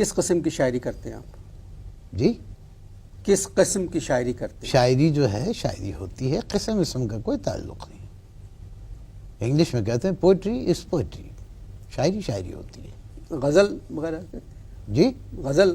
کس قسم کی شاعری کرتے ہیں آپ؟ جی کس قسم کی شاعری کرتے ہیں؟ شاعری جو ہے شاعری ہوتی ہے، قسم اسم کا کوئی تعلق نہیں. انگلش میں کہتے ہیں پوئٹری از پوئٹری، شاعری شاعری ہوتی ہے. غزل وغیرہ؟ جی غزل؟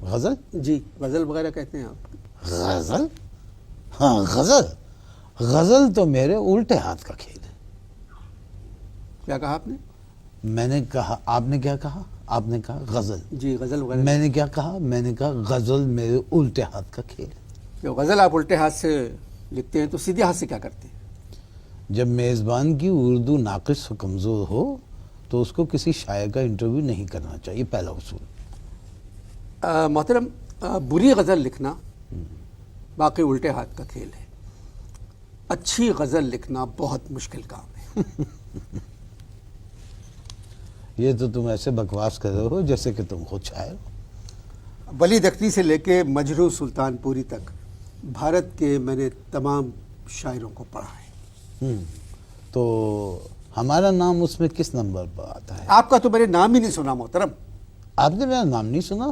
غزل؟ جی غزل وغیرہ کہتے ہیں آپ؟ غزل؟ ہاں غزل. غزل تو میرے الٹے ہاتھ کا کھیل ہے. کیا کہا آپ نے؟ میں نے کہا، آپ نے کیا کہا؟ آپ نے کہا غزل. جی غزل وغیرہ. میں نے کیا کہا؟ میں نے کہا غزل میرے الٹے ہاتھ کا کھیل ہے. جو غزل آپ الٹے ہاتھ سے لکھتے ہیں تو سیدھے ہاتھ سے کیا کرتے ہیں؟ جب میزبان کی اردو ناقص و کمزور ہو تو اس کو کسی شاعر کا انٹرویو نہیں کرنا چاہیے، پہلا اصول. محترم، بری غزل لکھنا باقی الٹے ہاتھ کا کھیل ہے، اچھی غزل لکھنا بہت مشکل کام ہے. یہ تو تم ایسے بکواس کر رہے ہو جیسے کہ تم خود شاعر ہو. ولی دختری سے لے کے مجروح سلطان پوری تک بھارت کے میں نے تمام شاعروں کو پڑھا ہے. تو ہمارا نام اس میں کس نمبر پر آتا ہے؟ آپ کا تو میں نے نام ہی نہیں سنا محترم. آپ نے میرا نام نہیں سنا؟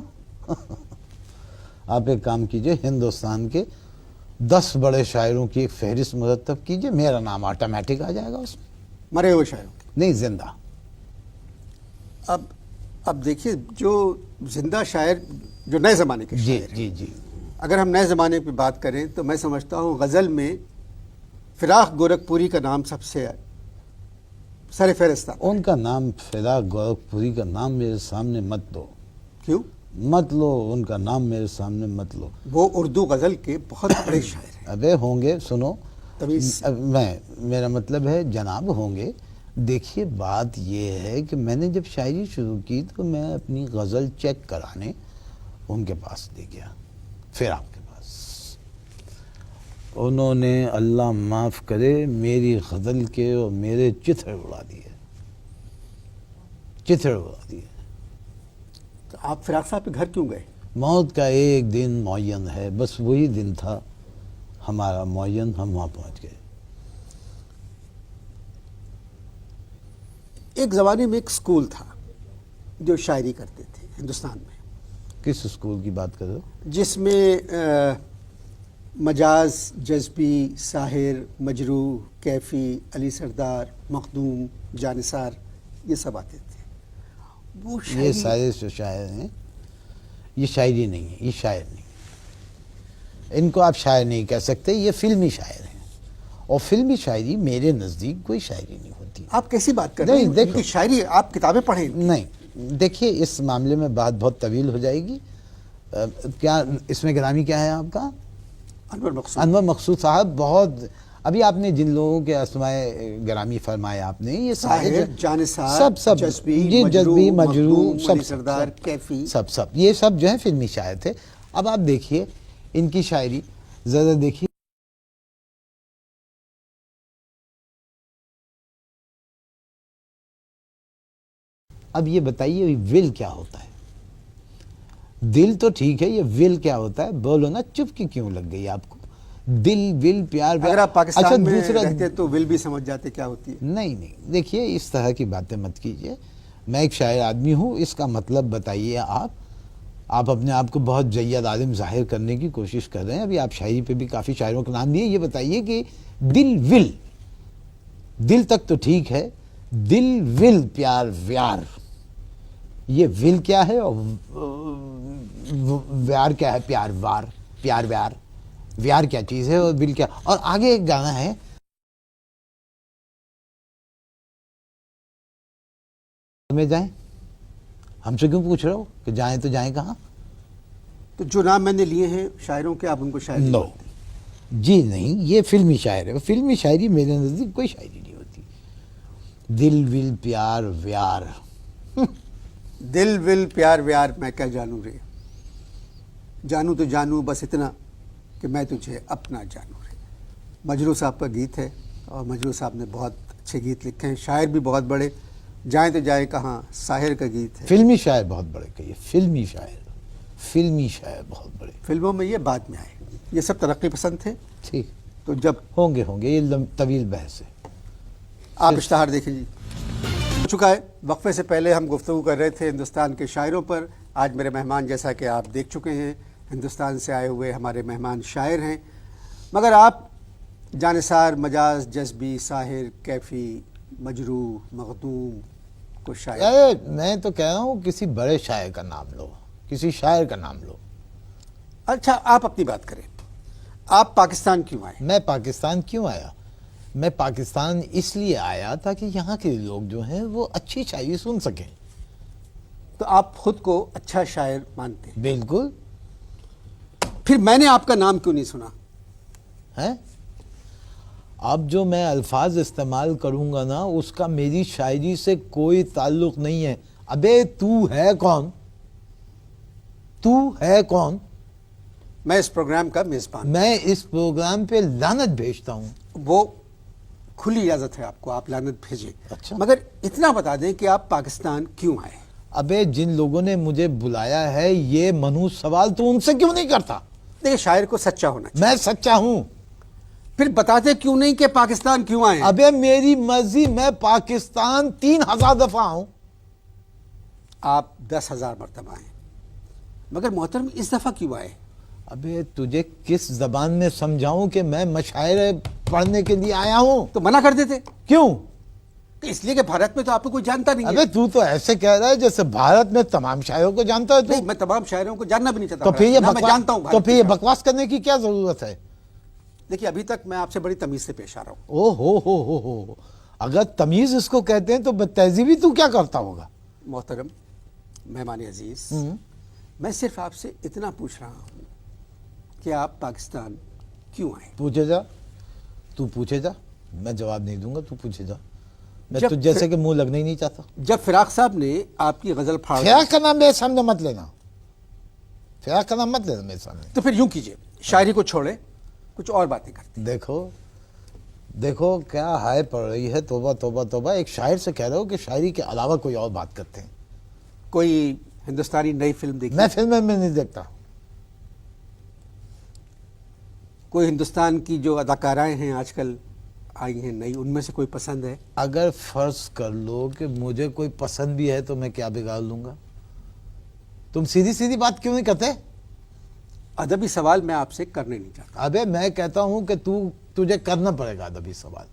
آپ ایک کام کیجئے، ہندوستان کے 10 بڑے شاعروں کی ایک فہرست مرتب کیجئے، میرا نام آٹومیٹک آ جائے گا اس میں. مرے ہوئے شاعروں کی؟ نہیں، زندہ. اب دیکھیے، جو زندہ شاعر جو نئے زمانے کے جی شاعر ہیں، جی جی. اگر ہم نئے زمانے پہ بات کریں تو میں سمجھتا ہوں غزل میں فراق گورکھپوری کا نام سب سے سر فہرست آتا ہے. ان کا نام فراق گورکھپوری کا نام میرے سامنے مت دو. کیوں؟ مت لو، ان کا نام میرے سامنے مت لو. وہ اردو غزل کے بہت بڑے شاعر ہیں. ابے ہوں گے، سنو، تمیز. میرا مطلب ہے جناب ہوں گے. دیکھیے بات یہ ہے کہ میں نے جب شاعری شروع کی تو میں اپنی غزل چیک کرانے ان کے پاس لے گیا، فراق کے پاس. انہوں نے اللہ معاف کرے میری غزل کے اور میرے چتھڑ اڑا دیے، چتھڑ اڑا دیے. تو آپ فراق صاحب کے گھر کیوں گئے؟ موت کا ایک دن معین ہے، بس وہی دن تھا ہمارا معین، ہم وہاں پہنچ گئے. ایک زمانے میں ایک سکول تھا جو شاعری کرتے تھے ہندوستان میں. کس اسکول کی بات کر رہے ہو؟ جس میں مجاز، جذبی، ساحر، مجروح، کیفی، علی سردار، مخدوم، جانثار، یہ سب آتے تھے. وہ یہ سارے جو شاعر ہیں یہ شاعری نہیں ہے، یہ شاعر نہیں. ان کو آپ شاعر نہیں کہہ سکتے، یہ فلمی شاعر ہیں. اور فلمی شاعری میرے نزدیک کوئی شاعری نہیں ہوتی. آپ کیسی بات کر رہے ہیں؟ ان کی شاعری آپ کتابیں پڑھیں. نہیں، دیکھیے اس معاملے میں بات بہت طویل ہو جائے گی. کیا اس میں گرامی کیا ہے آپ کا؟ انور مقصود. انور مقصود صاحب. بہت ابھی آپ نے جن لوگوں کے اسمائے گرامی فرمایا آپ نے، یہ ساحر، جانثار، سب جذبی، جذبی، مجروح، مجروح، علی سردار، کیفی، سب یہ سب جو ہے فلمی شاعر تھے. اب آپ دیکھیے ان کی شاعری ذرا دیکھیے. اب یہ بتائیے ول کیا ہوتا ہے؟ دل تو ٹھیک ہے، یہ ول کیا ہوتا ہے؟ بولو نا، چپ کی کیوں لگ گئی آپ کو؟ دل، ول، پیار. اگر آپ پاکستان میں دوسرا رہتے تو ول بھی سمجھ جاتے کیا ہوتی ہے. نہیں، دیکھیے اس طرح کی باتیں مت کیجیے. میں ایک شاعر آدمی ہوں، اس کا مطلب بتائیے. آپ اپنے آپ کو بہت جید عالم ظاہر کرنے کی کوشش کر رہے ہیں. ابھی آپ شاعری پہ بھی کافی شاعروں کے نام دیے. یہ بتائیے کہ دل، ول، دل تک تو ٹھیک ہے، دل، ول، پیار، ویار، یہ ول کیا ہے اور ویار کیا ہے؟ پیار، وار، پیار، ویار، ویار کیا چیز ہے اور ول کیا؟ اور آگے ایک گانا ہے، میں جائیں. ہم سے کیوں پوچھ رہے ہو کہ جائیں تو جائیں کہاں؟ تو جو نام میں نے لیے ہیں شاعروں کے، آپ ان کو شاعر نو جی نہیں، یہ فلمی شاعر ہے. فلمی شاعری میرے نزدیک کوئی شاعری نہیں ہوتی. دل، ول، پیار، ویار. دل، ول، پیار، ویار، میں کیا جانوں رے. جانوں تو جانوں بس اتنا کہ میں تجھے اپنا جانوں رے. مجروح صاحب کا گیت ہے اور مجروح صاحب نے بہت اچھے گیت لکھے ہیں. شاعر بھی بہت بڑے. جائیں تو جائیں کہاں، ساحر کا گیت ہے. فلمی شاعر بہت بڑے کہیے، فلمی شاعر بہت بڑے. فلموں میں یہ بعد میں آئے. یہ سب ترقی پسند تھے. ٹھیک، تو جب ہوں گے یہ طویل بحث ہے. آپ اشتہار دیکھیں جی. چکا ہے. وقفے سے پہلے ہم گفتگو کر رہے تھے ہندوستان کے شاعروں پر. آج میرے مہمان جیسا کہ آپ دیکھ چکے ہیں ہندوستان سے آئے ہوئے ہمارے مہمان شاعر ہیں، مگر آپ جانثار، مجاز، جذبی، ساحر، کیفی، مجروح، مغدوم کو شاعر. میں تو کہہ رہا ہوں کسی بڑے شاعر کا نام لو، کسی شاعر کا نام لو. اچھا آپ اپنی بات کریں. آپ پاکستان کیوں آئے؟ میں پاکستان کیوں آیا؟ میں پاکستان اس لیے آیا تاکہ یہاں کے لوگ جو ہیں وہ اچھی شاعری سن سکیں. تو آپ خود کو اچھا شاعر مانتے ہیں؟ بالکل. پھر میں نے آپ کا نام کیوں نہیں سنا؟ ہے اب جو میں الفاظ استعمال کروں گا نا اس کا میری شاعری سے کوئی تعلق نہیں ہے. ابے تو ہے کون؟ تو ہے کون؟ میں اس پروگرام کا میزبان. میں اس پروگرام پہ لعنت بھیجتا ہوں. وہ کھلی اجازت ہے آپ کو، آپ لعنت بھیجیں. اچھا. مگر اتنا بتا دیں کہ آپ پاکستان کیوں آئے؟ ابے جن لوگوں نے مجھے بلایا ہے یہ منحوس سوال تو ان سے کیوں نہیں کرتا؟ دیکھیں شاعر کو سچا ہونا چاہیے. میں سچا ہوں. پھر بتاتے کیوں نہیں کہ پاکستان کیوں آئے؟ ابے میری مرضی، میں پاکستان 3000 دفعہ ہوں. آپ 10,000 مرتبہ آئے، مگر محترم اس دفعہ کیوں آئے؟ ابے تجھے کس زبان میں سمجھاؤں کہ میں مشاعرے پڑھنے کے لیے آیا ہوں؟ تو منع کر دیتے. کیوں؟ کہ اس لیے کہ بھارت میں تو آپ کو کوئی جانتا نہیں ہے. ابے تو ایسے کہہ رہا ہے جیسے بھارت میں تمام شاعروں کو جانتا ہے نہیں، تو. میں تمام شاعروں کو جاننا بھی نہیں چاہتا. تو پھر یہ نہ میں جانتا ہوں بکواس، تو بھارت پھر کے یہ شاعر. بکواس کرنے کی کیا ضرورت ہے؟ دیکھیے ابھی تک میں آپ سے بڑی تمیز سے پیش آ رہا ہوں. او ہو. اگر تمیز اس کو کہتے ہیں تو بدتہذیبی تو کیا کرتا ہوگا؟ محترم مہمان عزیز، میں صرف آپ سے اتنا پوچھ رہا ہوں کہ آپ پاکستان کیوں آئے؟ پوچھے جا، تو پوچھے جا، میں جواب نہیں دوں گا، تو پوچھے جا. میں جب تجھ جیسے کہ منہ لگنا ہی نہیں چاہتا. جب فراق صاحب نے آپ کی غزل پھاڑ فراق کا نام میرے سامنے مت لینا، فراق کا نام مت لینا میرے سامنے. تو پھر یوں کیجئے، شاعری کو چھوڑے، کچھ اور باتیں کرتے. دیکھو کیا ہائے پڑ رہی ہے. توبہ توبہ توبہ. ایک شاعر سے کہہ رہا ہو کہ شاعری کے علاوہ کوئی اور بات کرتے ہیں. کوئی ہندوستانی نئی فلم دیکھی؟ میں فلمیں میں نہیں دیکھتا. کوئی ہندوستان کی جو اداکارائیں ہیں آج کل آئی ہیں نئی، ان میں سے کوئی پسند ہے؟ اگر فرض کر لو کہ مجھے کوئی پسند بھی ہے تو میں کیا بگاڑ لوں گا؟ تم سیدھی سیدھی بات کیوں نہیں کرتے؟ ادبی سوال میں آپ سے کرنے نہیں چاہتا. ابے میں کہتا ہوں کہ تجھے کرنا پڑے گا ادبی سوال.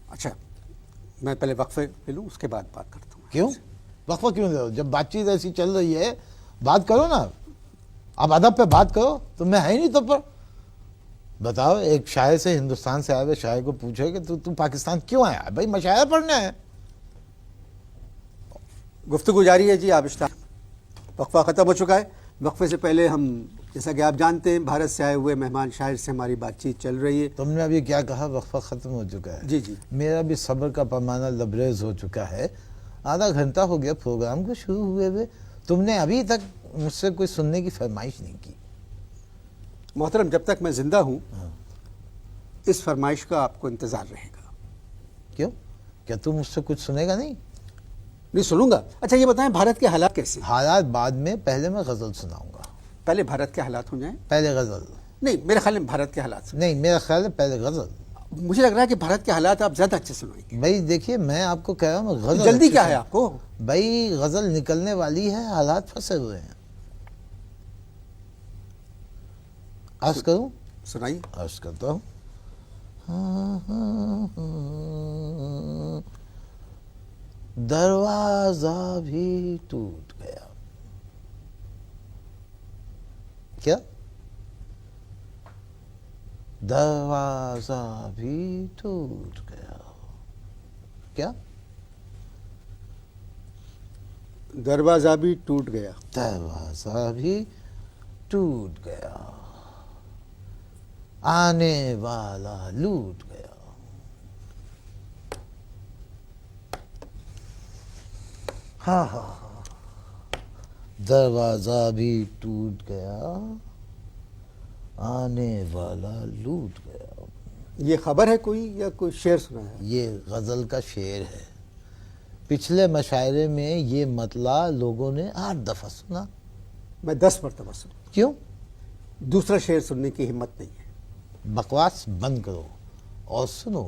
اچھا میں پہلے وقفے پہ لوں، اس کے بعد بات کرتا ہوں. کیوں وقفہ کیوں دے رہو؟ جب بات چیت ایسی چل رہی ہے بات کرو نا. اب ادب پہ بات کرو. تو میں ہے ہی نہیں تو پر. بتاؤ ایک شاعر سے، ہندوستان سے آئے ہوئے شاعر کو پوچھے کہ تو پاکستان کیوں آیا ہے؟ بھائی مشاعرہ پڑھنے ہے. گفتگو جاری ہے جی. آبشتہ وقفہ ختم ہو چکا ہے. وقفے سے پہلے ہم، جیسا کہ آپ جانتے ہیں، بھارت سے آئے ہوئے مہمان شاعر سے ہماری بات چیت چل رہی ہے. تم نے ابھی کیا کہا؟ وقفہ ختم ہو چکا ہے. جی جی. میرا بھی صبر کا پیمانہ لبریز ہو چکا ہے. آدھا گھنٹہ ہو گیا پروگرام کو شروع ہوئے ہوئے، تم نے ابھی تک مجھ سے کوئی سننے کی فرمائش نہیں کی. محترم جب تک میں زندہ ہوں اس فرمائش کا آپ کو انتظار رہے گا. کیوں؟ کیا تم مجھ سے کچھ سنے گا نہیں؟ نہیں سنوں گا. اچھا یہ بتائیں بھارت کے حالات کیسے ہیں؟ حالات بعد میں، پہلے میں غزل سناؤں گا. پہلے بھارت کے حالات ہو جائیں. پہلے غزل. نہیں میرے خیال میں بھارت کے حالات نہیں، میرا خیال ہے پہلے غزل. مجھے لگ رہا ہے کہ بھارت کے حالات آپ زیادہ اچھے سنائیں گے. بھائی دیکھیے میں آپ کو کہہ رہا ہوں غزل جلدی اچھی کیا سن- ہے آپ کو؟ بھائی غزل نکلنے والی ہے، حالات پھنسے ہوئے ہیں. عرض کروں؟ سنائیے. عرض کرتا ہوں. دروازہ بھی ٹوٹ گیا. کیا؟ دروازہ بھی ٹوٹ گیا. کیا؟ دروازہ بھی ٹوٹ گیا. دروازہ بھی ٹوٹ گیا. آنے والا لوٹ گیا. ہاں ہاں ہاں. دروازہ بھی ٹوٹ گیا، آنے والا لوٹ گیا. یہ خبر ہے کوئی یا کوئی شعر سنا ہے؟ یہ غزل کا شعر ہے. پچھلے مشاعرے میں یہ مطلع لوگوں نے 8 دفعہ سنا. میں 10 مرتبہ سنا. کیوں؟ دوسرا شعر سننے کی ہمت نہیں ہے. بکواس بند کرو اور سنو.